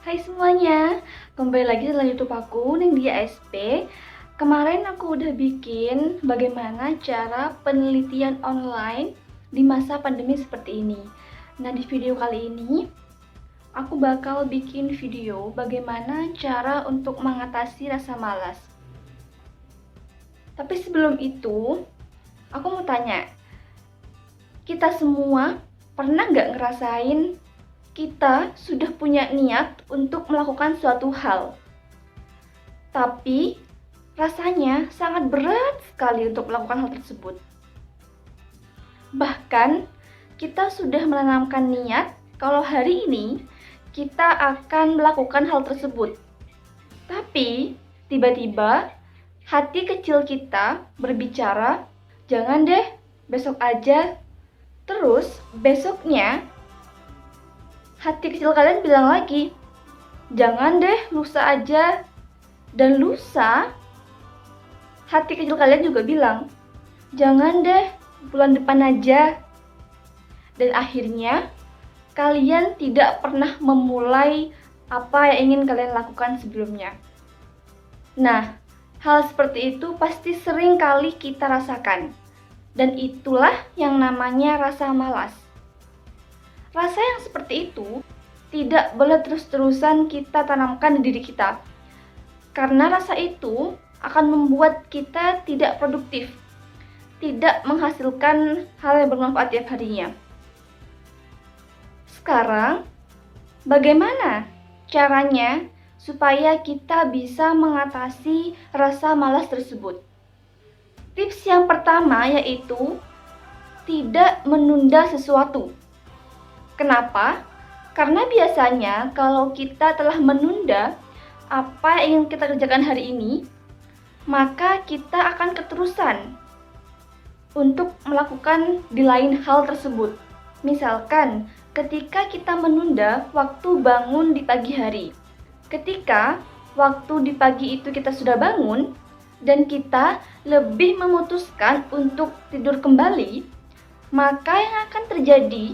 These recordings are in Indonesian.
Hai semuanya, kembali lagi dalam YouTube aku, Neng Dia SP. Kemarin aku udah bikin bagaimana cara penelitian online di masa pandemi seperti ini. Nah, di video kali ini aku bakal bikin video bagaimana cara untuk mengatasi rasa malas. Tapi sebelum itu, aku mau tanya, kita semua pernah nggak ngerasain kita sudah punya niat untuk melakukan suatu hal, tapi rasanya sangat berat sekali untuk melakukan hal tersebut. Bahkan kita sudah menanamkan niat kalau hari ini kita akan melakukan hal tersebut. Tapi tiba-tiba hati kecil kita berbicara, "Jangan deh, besok aja." Terus besoknya hati kecil kalian bilang lagi, "Jangan deh, lusa aja." Dan lusa, hati kecil kalian juga bilang, "Jangan deh, bulan depan aja." Dan akhirnya, kalian tidak pernah memulai apa yang ingin kalian lakukan sebelumnya. Nah, hal seperti itu pasti sering kali kita rasakan. Dan itulah yang namanya rasa malas. Rasa yang seperti itu tidak boleh terus-terusan kita tanamkan di diri kita. Karena rasa itu akan membuat kita tidak produktif, tidak menghasilkan hal yang bermanfaat tiap harinya. Sekarang, bagaimana caranya supaya kita bisa mengatasi rasa malas tersebut? Tips yang pertama yaitu tidak menunda sesuatu. Kenapa? Karena biasanya kalau kita telah menunda apa yang ingin kita kerjakan hari ini, maka kita akan keterusan untuk melakukan di lain hal tersebut. Misalkan, ketika kita menunda waktu bangun di pagi hari. Ketika waktu di pagi itu kita sudah bangun, dan kita lebih memutuskan untuk tidur kembali, maka yang akan terjadi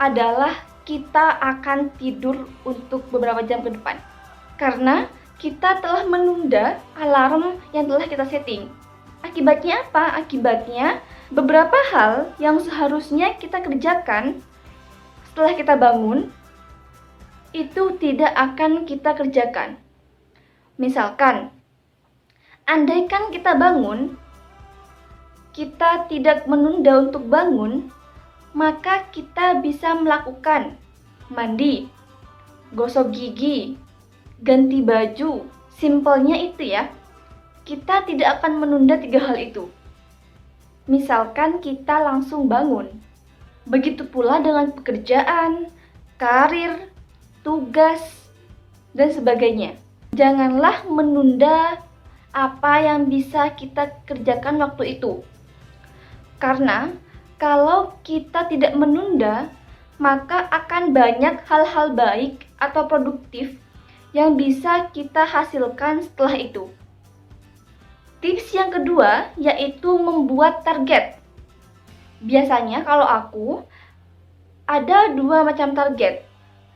adalah kita akan tidur untuk beberapa jam ke depan. Karena kita telah menunda alarm yang telah kita setting. Akibatnya apa? Akibatnya beberapa hal yang seharusnya kita kerjakan setelah kita bangun, itu tidak akan kita kerjakan. Misalkan, andaikan kita bangun, kita tidak menunda untuk bangun, maka kita bisa melakukan mandi, gosok gigi, ganti baju. Simpelnya itu ya. Kita tidak akan menunda 3 hal itu. Misalkan kita langsung bangun. Begitu pula dengan pekerjaan, karir, tugas, dan sebagainya. Janganlah menunda apa yang bisa kita kerjakan waktu itu. Karena kalau kita tidak menunda, maka akan banyak hal-hal baik atau produktif yang bisa kita hasilkan setelah itu. Tips yang kedua yaitu membuat target. Biasanya kalau aku ada 2 macam target.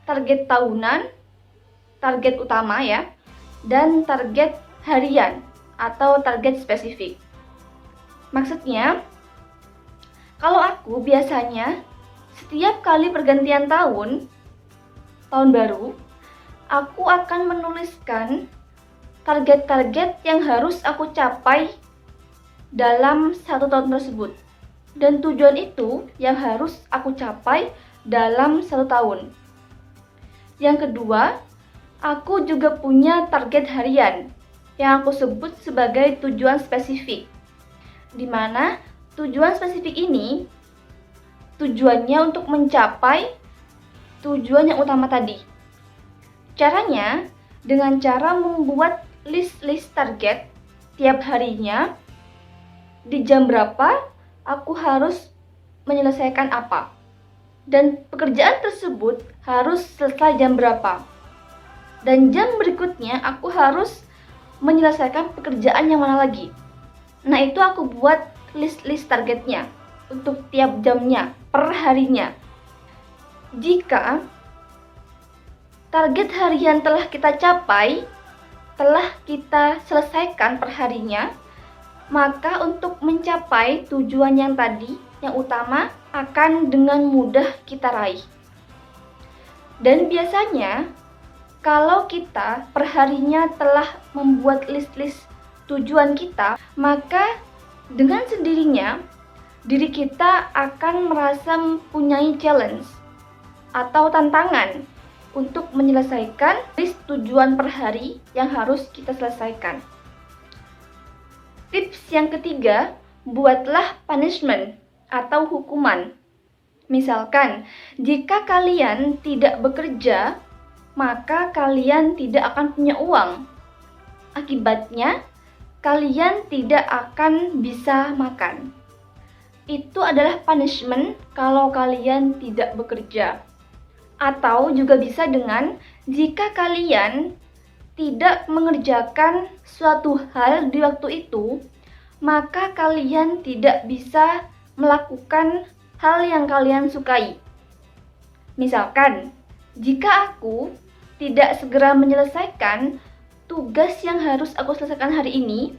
Target tahunan, target utama ya, dan target harian atau target spesifik. Maksudnya, kalau aku biasanya setiap kali pergantian tahun baru, aku akan menuliskan target-target yang harus aku capai dalam 1 tahun tersebut. Dan tujuan itu yang harus aku capai dalam 1 tahun. Yang kedua, aku juga punya target harian yang aku sebut sebagai tujuan spesifik. Di mana tujuan spesifik ini tujuannya untuk mencapai tujuan yang utama tadi. Caranya dengan cara membuat list target tiap harinya, di jam berapa aku harus menyelesaikan apa, dan pekerjaan tersebut harus selesai jam berapa, dan jam berikutnya aku harus menyelesaikan pekerjaan yang mana lagi. Nah, itu aku buat list targetnya untuk tiap jamnya, per harinya. Jika target harian telah kita capai, telah kita selesaikan per harinya, maka untuk mencapai tujuan yang tadi, yang utama, akan dengan mudah kita raih. Dan biasanya, kalau kita perharinya telah membuat list-list tujuan kita, maka dengan sendirinya diri kita akan merasa mempunyai challenge atau tantangan untuk menyelesaikan list tujuan per hari yang harus kita selesaikan. Tips yang ketiga, buatlah punishment atau hukuman. Misalkan, jika kalian tidak bekerja, maka kalian tidak akan punya uang. Akibatnya, kalian tidak akan bisa makan. Itu adalah punishment kalau kalian tidak bekerja. Atau juga bisa dengan jika kalian tidak mengerjakan suatu hal di waktu itu, maka kalian tidak bisa melakukan hal yang kalian sukai. Misalkan, jika aku tidak segera menyelesaikan tugas yang harus aku selesaikan hari ini,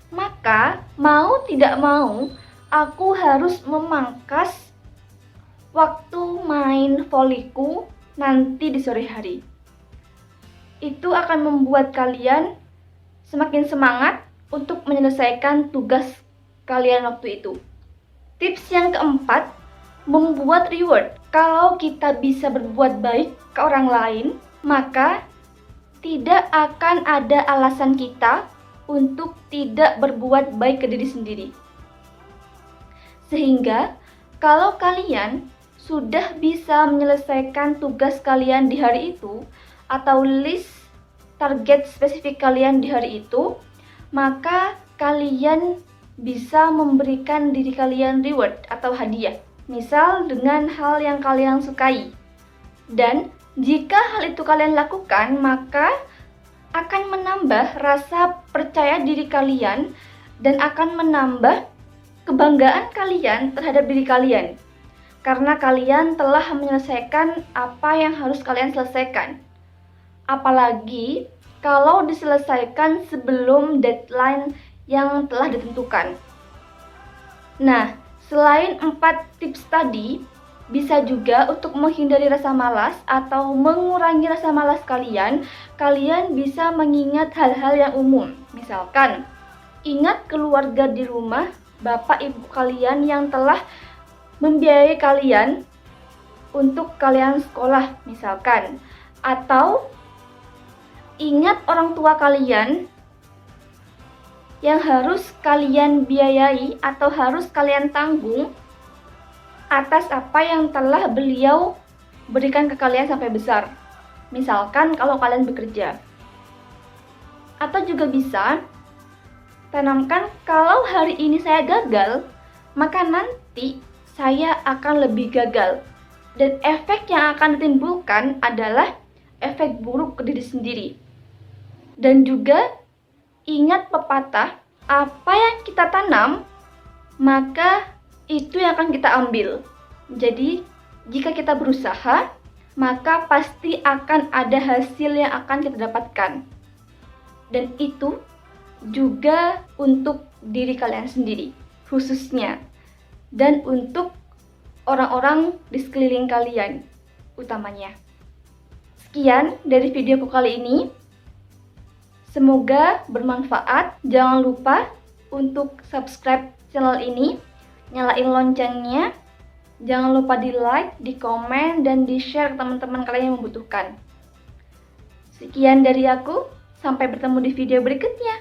maka mau tidak mau aku harus memangkas waktu main voliku nanti di sore hari. Itu akan membuat kalian semakin semangat untuk menyelesaikan tugas kalian waktu itu. Tips yang keempat, membuat reward. Kalau kita bisa berbuat baik ke orang lain, maka tidak akan ada alasan kita untuk tidak berbuat baik ke diri sendiri. Sehingga, kalau kalian sudah bisa menyelesaikan tugas kalian di hari itu, atau list target spesifik kalian di hari itu, maka kalian bisa memberikan diri kalian reward atau hadiah. Misal dengan hal yang kalian sukai. Dan jika hal itu kalian lakukan, maka akan menambah rasa percaya diri kalian dan akan menambah kebanggaan kalian terhadap diri kalian. Karena kalian telah menyelesaikan apa yang harus kalian selesaikan. Apalagi kalau diselesaikan sebelum deadline yang telah ditentukan. Nah, selain 4 tips tadi, bisa juga untuk menghindari rasa malas atau mengurangi rasa malas kalian bisa mengingat hal-hal yang umum. Misalkan, ingat keluarga di rumah, bapak ibu kalian yang telah membiayai kalian untuk kalian sekolah, misalkan. Atau ingat orang tua kalian yang harus kalian biayai atau harus kalian tanggung atas apa yang telah beliau berikan ke kalian sampai besar. Misalkan kalau kalian bekerja. Atau juga bisa tanamkan kalau hari ini saya gagal, maka nanti saya akan lebih gagal. Dan efek yang akan ditimbulkan adalah efek buruk ke diri sendiri. Dan juga ingat pepatah, apa yang kita tanam, maka itu yang akan kita ambil. Jadi, jika kita berusaha, maka pasti akan ada hasil yang akan kita dapatkan. Dan itu juga untuk diri kalian sendiri, khususnya. Dan untuk orang-orang di sekeliling kalian, utamanya. Sekian dari videoku kali ini. Semoga bermanfaat. Jangan lupa untuk subscribe channel ini, nyalain loncengnya. Jangan lupa di like, di komen, dan di share ke teman-teman kalian yang membutuhkan. Sekian dari aku, sampai bertemu di video berikutnya.